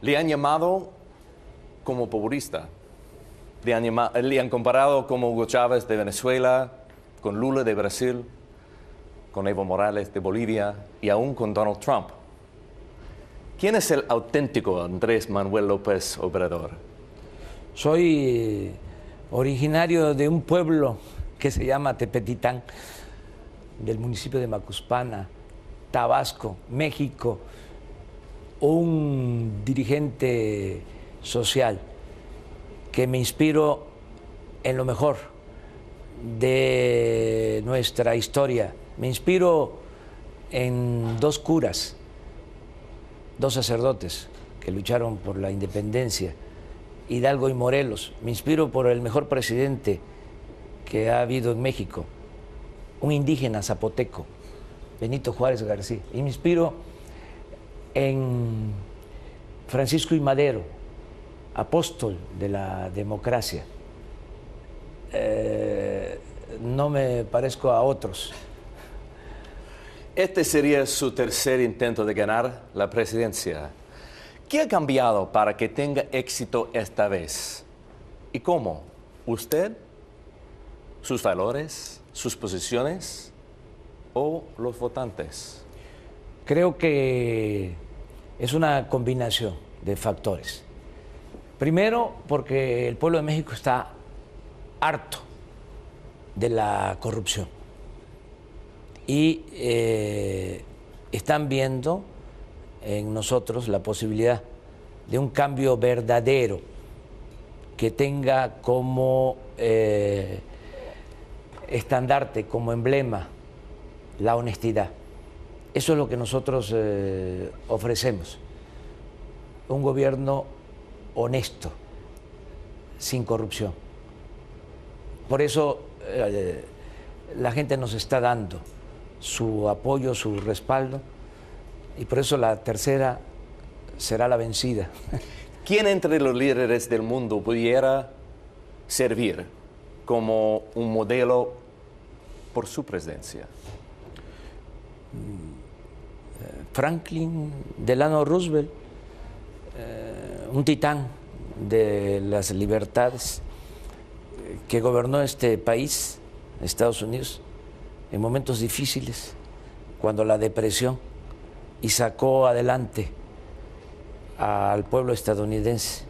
Le han llamado como populista. Le han comparado como Hugo Chávez de Venezuela, con Lula de Brasil, con Evo Morales de Bolivia y aún con Donald Trump. ¿Quién es el auténtico Andrés Manuel López Obrador? Soy originario de un pueblo que se llama Tepetitán, del municipio de Macuspana, Tabasco, México, un dirigente social que me inspiró en lo mejor de nuestra historia. Me inspiro en dos curas, dos sacerdotes que lucharon por la independencia, Hidalgo y Morelos. Me inspiro por el mejor presidente que ha habido en México, un indígena zapoteco, Benito Juárez García. Y me inspiro en Francisco I. Madero, apóstol de la democracia. No me parezco a otros. Este sería su tercer intento de ganar la presidencia. ¿Qué ha cambiado para que tenga éxito esta vez? ¿Y cómo? ¿Usted? ¿Sus valores? ¿Sus posiciones? ¿O los votantes? Creo que es una combinación de factores. Primero, porque el pueblo de México está harto de la corrupción y están viendo en nosotros la posibilidad de un cambio verdadero que tenga como estandarte, como emblema, la honestidad. Eso es lo que nosotros ofrecemos, un gobierno honesto, sin corrupción. Por eso la gente nos está dando su apoyo, su respaldo, y por eso la tercera será la vencida. ¿Quién entre los líderes del mundo pudiera servir como un modelo por su presidencia? Franklin Delano Roosevelt, un titán de las libertades, que gobernó este país, Estados Unidos, en momentos difíciles, cuando la depresión, y sacó adelante al pueblo estadounidense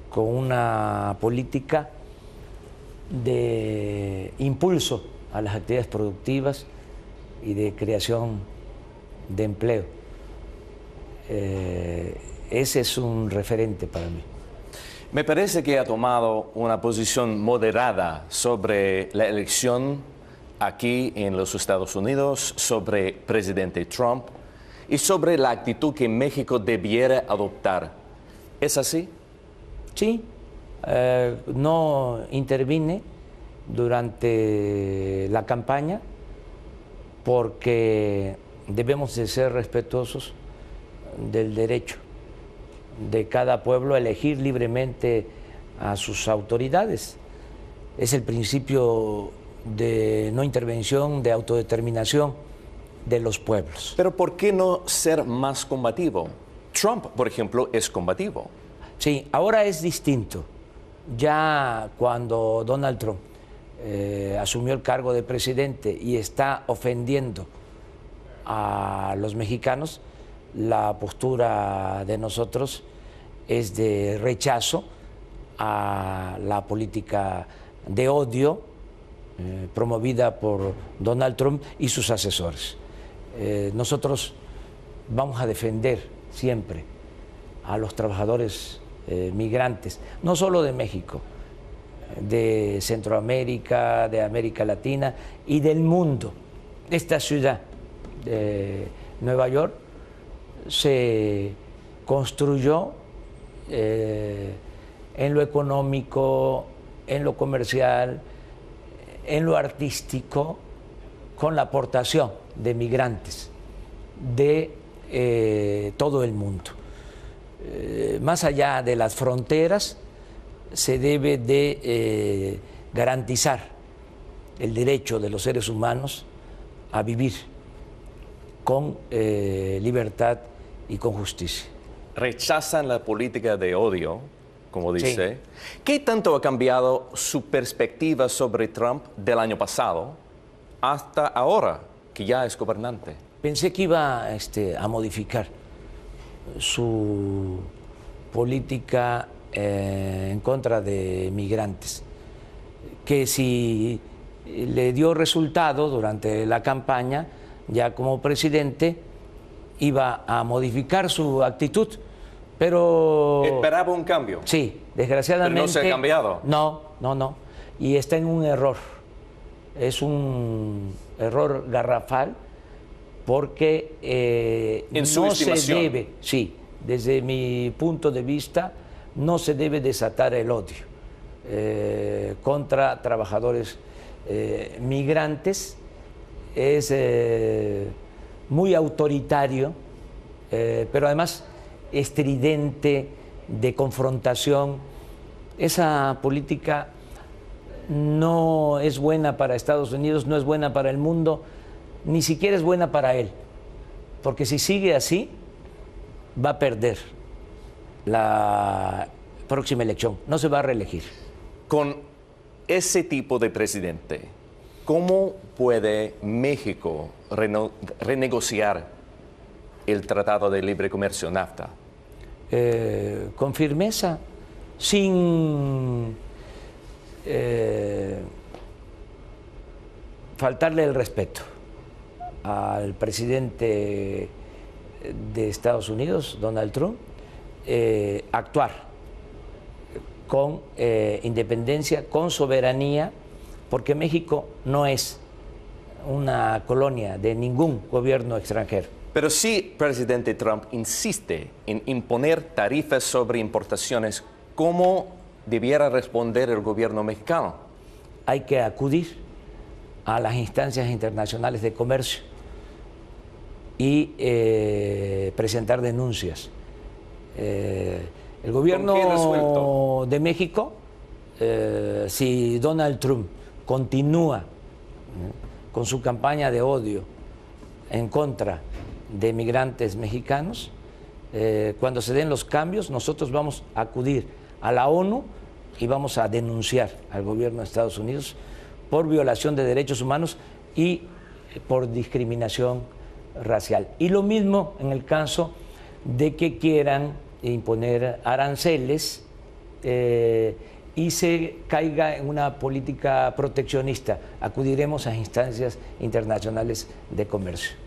con una política de impulso a las actividades productivas y de creación de empleo. Ese es un referente para mí. Me parece que ha tomado una posición moderada sobre la elección aquí en los Estados Unidos, sobre presidente Trump y sobre la actitud que México debiera adoptar. ¿Es así? Sí, no intervine durante la campaña porque debemos de ser respetuosos del derecho de cada pueblo a elegir libremente a sus autoridades. Es el principio de no intervención, de autodeterminación de los pueblos. Pero ¿por qué no ser más combativo? Trump, por ejemplo, es combativo. Sí, ahora es distinto. Ya cuando Donald Trump asumió el cargo de presidente y está ofendiendo a los mexicanos, la postura de nosotros es de rechazo a la política de odio promovida por Donald Trump y sus asesores. Nosotros vamos a defender siempre a los trabajadores migrantes, no solo de México, de Centroamérica, de América Latina y del mundo. Esta ciudad de Nueva York se construyó en lo económico, en lo comercial, en lo artístico, con la aportación de migrantes de todo el mundo. Más allá de las fronteras, se debe de garantizar el derecho de los seres humanos a vivir con libertad y con justicia. rechazan la política de odio, como dice. Sí. ¿Qué tanto ha cambiado su perspectiva sobre Trump del año pasado hasta ahora, que ya es gobernante? Pensé que iba a modificar su política en contra de migrantes, que si le dio resultado durante la campaña, ya como presidente, iba a modificar su actitud, pero... ¿Esperaba un cambio? Sí, desgraciadamente... ¿Pero no se ha cambiado? No. Y está en un error. Es un error garrafal porque ¿En su no estimación? se debe, sí, desde mi punto de vista, no se debe desatar el odio contra trabajadores migrantes. Es muy autoritario, pero además estridente, de confrontación. Esa política no es buena para Estados Unidos, no es buena para el mundo, ni siquiera es buena para él, porque si sigue así, va a perder la próxima elección, no se va a reelegir. Con ese tipo de presidente, ¿cómo puede México renegociar el Tratado de Libre Comercio, NAFTA? Con firmeza, sin faltarle el respeto al presidente de Estados Unidos, Donald Trump, actuar con independencia, con soberanía, porque México no es una colonia de ningún gobierno extranjero. Pero si presidente Trump insiste en imponer tarifas sobre importaciones, ¿cómo debiera responder el gobierno mexicano? Hay que acudir a las instancias internacionales de comercio y presentar denuncias. El gobierno de México, si Donald Trump continúa con su campaña de odio en contra de migrantes mexicanos, cuando se den los cambios, nosotros vamos a acudir a la ONU y vamos a denunciar al gobierno de Estados Unidos por violación de derechos humanos y por discriminación racial. Y lo mismo en el caso de que quieran imponer aranceles y se caiga en una política proteccionista. Acudiremos a instancias internacionales de comercio.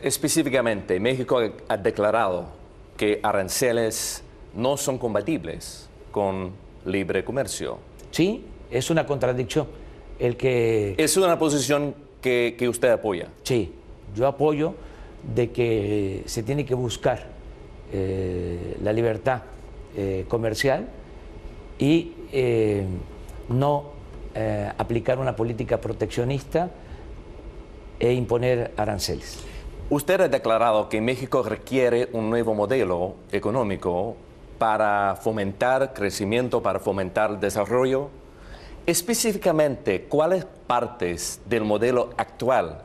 Específicamente, México ha declarado que aranceles no son compatibles con libre comercio. Sí, es una contradicción. ¿Es una posición que usted apoya? Sí, yo apoyo de que se tiene que buscar la libertad comercial y no aplicar una política proteccionista e imponer aranceles. Usted ha declarado que México requiere un nuevo modelo económico para fomentar crecimiento, para fomentar desarrollo. Específicamente, ¿cuáles partes del modelo actual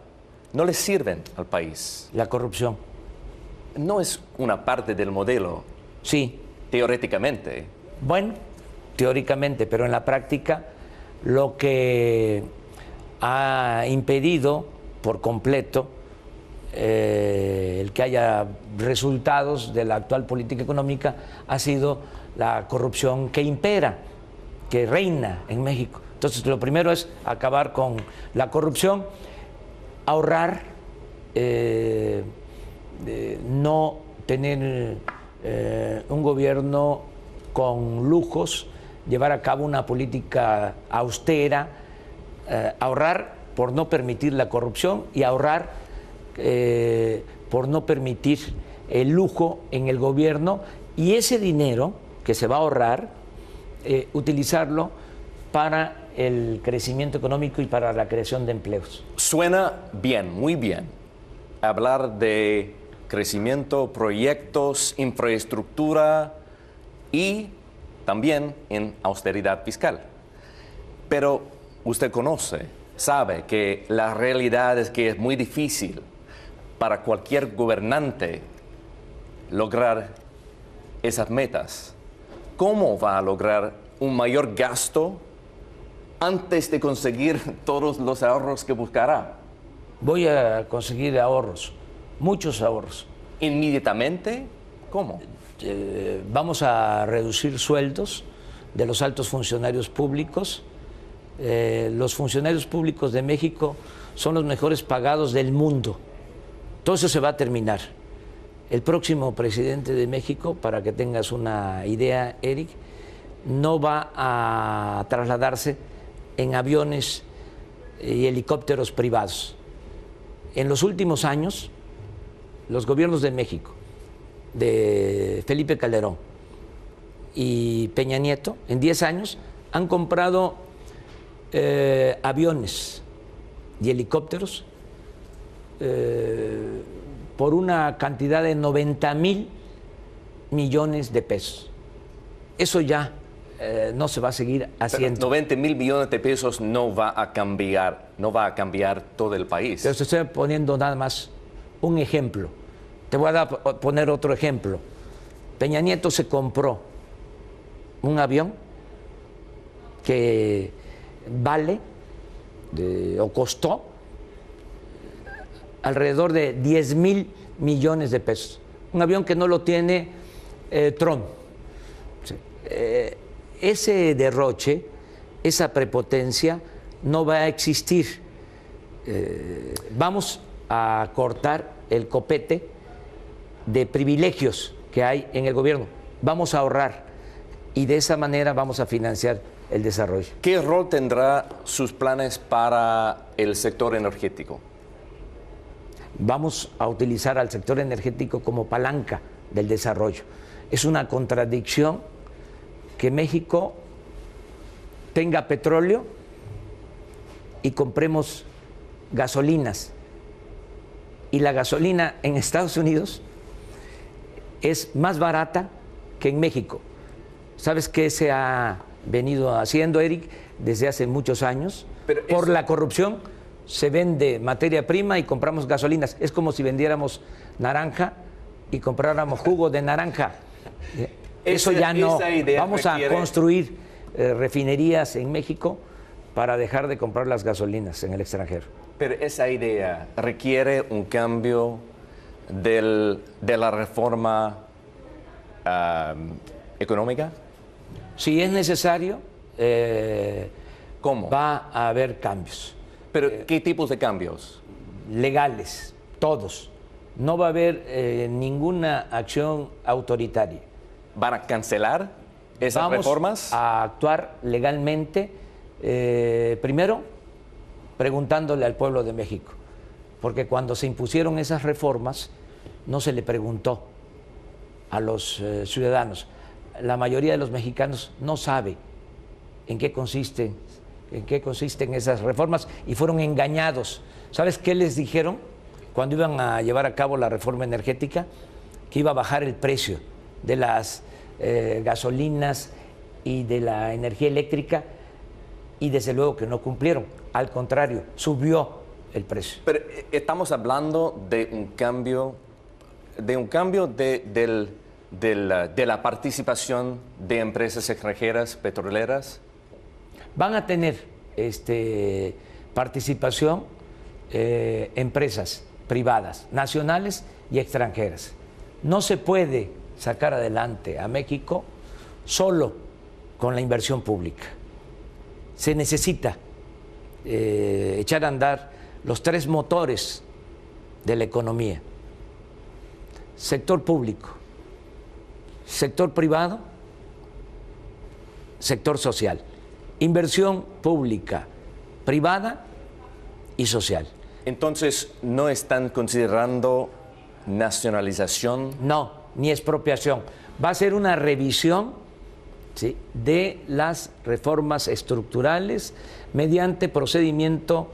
no le sirven al país? La corrupción. No es una parte del modelo. Sí. Teóricamente. Bueno, teóricamente, pero en la práctica lo que ha impedido por completo el que haya resultados de la actual política económica ha sido la corrupción que impera, que reina en México. Entonces, lo primero es acabar con la corrupción, ahorrar, no tener un gobierno con lujos, llevar a cabo una política austera, ahorrar por no permitir la corrupción y ahorrar por no permitir el lujo en el gobierno, y ese dinero que se va a ahorrar, utilizarlo para el crecimiento económico y para la creación de empleos. Suena bien, muy bien, hablar de crecimiento, proyectos, infraestructura y también en austeridad fiscal. Pero usted sabe que la realidad es que es muy difícil para cualquier gobernante lograr esas metas, ¿cómo va a lograr un mayor gasto antes de conseguir todos los ahorros que buscará? Voy a conseguir ahorros, muchos ahorros. ¿Inmediatamente? ¿Cómo? Vamos a reducir sueldos de los altos funcionarios públicos. Los funcionarios públicos de México son los mejores pagados del mundo. Todo eso se va a terminar. El próximo presidente de México, para que tengas una idea, Eric, no va a trasladarse en aviones y helicópteros privados. En los últimos años, los gobiernos de México, de Felipe Calderón y Peña Nieto, en 10 años han comprado aviones y helicópteros por una cantidad de 90,000 millones de pesos. Eso ya no se va a seguir haciendo. Pero 90,000 millones de pesos no va a cambiar todo el país. Pero te estoy poniendo nada más un ejemplo. Te voy a poner otro ejemplo. Peña Nieto se compró un avión que vale o costó alrededor de 10,000 millones de pesos. Un avión que no lo tiene Trump. Ese derroche, esa prepotencia no va a existir. Vamos a cortar el copete de privilegios que hay en el gobierno. Vamos a ahorrar y de esa manera vamos a financiar el desarrollo. ¿Qué rol tendrá sus planes para el sector energético? Vamos a utilizar al sector energético como palanca del desarrollo. Es una contradicción que México tenga petróleo y compremos gasolinas. Y la gasolina en Estados Unidos es más barata que en México. ¿Sabes qué se ha venido haciendo, Eric, desde hace muchos años? Por la corrupción se vende materia prima y compramos gasolinas. Es como si vendiéramos naranja y compráramos jugo de naranja. Eso ya no. Vamos a construir refinerías en México para dejar de comprar las gasolinas en el extranjero. Pero esa idea requiere un cambio de la reforma económica. Si es necesario, ¿cómo? Va a haber cambios. ¿Pero qué tipos de cambios? Legales, todos. No va a haber ninguna acción autoritaria. ¿Van a cancelar esas reformas? Vamos a actuar legalmente, primero preguntándole al pueblo de México, porque cuando se impusieron esas reformas no se le preguntó a los ciudadanos. La mayoría de los mexicanos no sabe en qué consisten esas reformas y fueron engañados. ¿Sabes qué les dijeron cuando iban a llevar a cabo la reforma energética? Que iba a bajar el precio de las gasolinas y de la energía eléctrica, y desde luego que no cumplieron. Al contrario, subió el precio. Pero estamos hablando de un cambio de la participación de empresas extranjeras petroleras. Van a tener participación empresas privadas, nacionales y extranjeras. No se puede sacar adelante a México solo con la inversión pública. Se necesita echar a andar los tres motores de la economía: sector público, sector privado, sector social. Inversión pública, privada y social. Entonces, ¿no están considerando nacionalización? No, ni expropiación. Va a ser una revisión, ¿sí?, de las reformas estructurales mediante procedimiento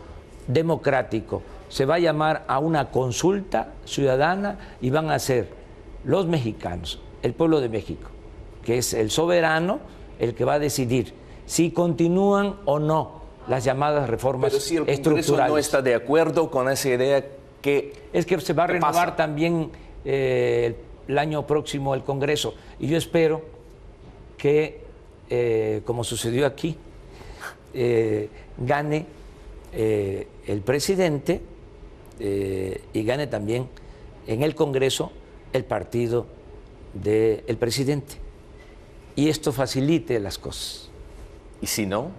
democrático. Se va a llamar a una consulta ciudadana y van a ser los mexicanos, el pueblo de México, que es el soberano, el que va a decidir si continúan o no las llamadas reformas estructurales. Pero si el Congreso no está de acuerdo con esa idea, es que se va a renovar también el el año próximo el Congreso. Y yo espero que, como sucedió aquí, gane el presidente y gane también en el Congreso el partido del presidente. Y esto facilite las cosas. Y si no,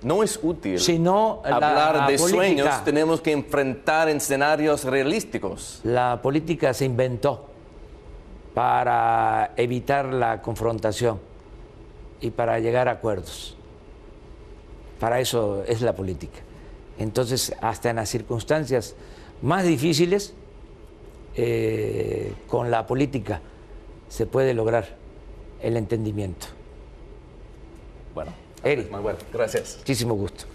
no es útil Si no, hablar de política, sueños, tenemos que enfrentar escenarios realísticos. La política se inventó para evitar la confrontación y para llegar a acuerdos. Para eso es la política. Entonces, hasta en las circunstancias más difíciles, con la política se puede lograr el entendimiento. Bueno, Eric, Manuel, gracias. muchísimo gusto.